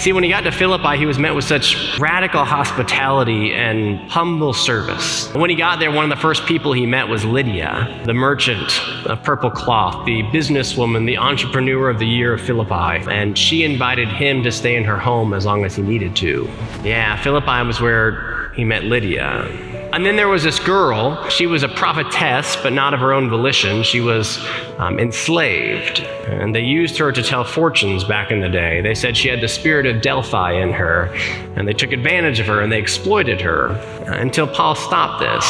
see, when he got to Philippi, he was met with such radical hospitality and humble service. When he got there, one of the first people he met was Lydia, the merchant of purple cloth, the businesswoman, the entrepreneur of the year of Philippi. And she invited him to stay in her home as long as he needed to. Yeah, Philippi was where he met Lydia. And then there was this girl. She was a prophetess, but not of her own volition. She was enslaved. And they used her to tell fortunes back in the day. They said she had the spirit of Delphi in her, and they took advantage of her and they exploited her until Paul stopped this.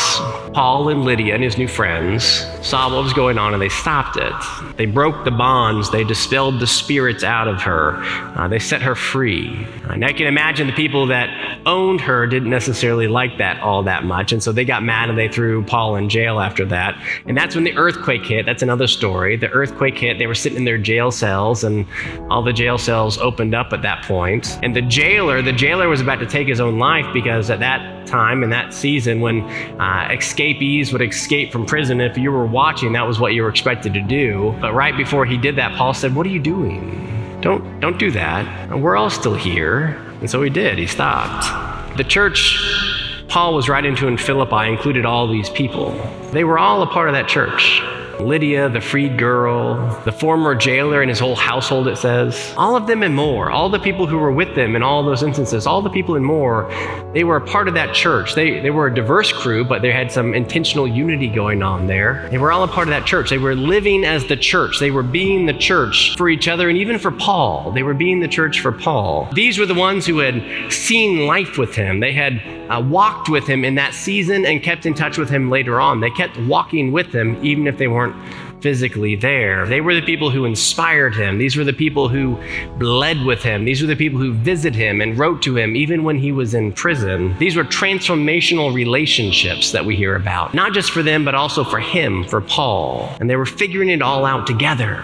Paul and Lydia and his new friends saw what was going on and they stopped it. They broke the bonds. They dispelled the spirits out of her. They set her free. And I can imagine the people that owned her didn't necessarily like that all that much. And so they got mad and they threw Paul in jail after that. And that's when the earthquake hit. That's another story. The earthquake hit. They were sitting in their jail cells and all the jail cells opened up at that point. And the jailer was about to take his own life, because at that time, in that season, when escapees would escape from prison, if you were watching, that was what you were expected to do. But right before he did that, Paul said, "What are you doing? Don't do that. We're all still here." And so he did. He stopped. The church Paul was writing to in Philippi included all these people. They were all a part of that church. Lydia, the freed girl, the former jailer and his whole household, it says. All of them and more. All the people who were with them in all those instances, all the people and more, they were a part of that church. They were a diverse crew, but they had some intentional unity going on there. They were all a part of that church. They were living as the church. They were being the church for each other, and even for Paul. They were being the church for Paul. These were the ones who had seen life with him. They had walked with him in that season and kept in touch with him later on. They kept walking with him even if they weren't physically there. They were the people who inspired him. These were the people who bled with him. These were the people who visited him and wrote to him even when he was in prison. These were transformational relationships that we hear about, not just for them, but also for him, for Paul. And they were figuring it all out together.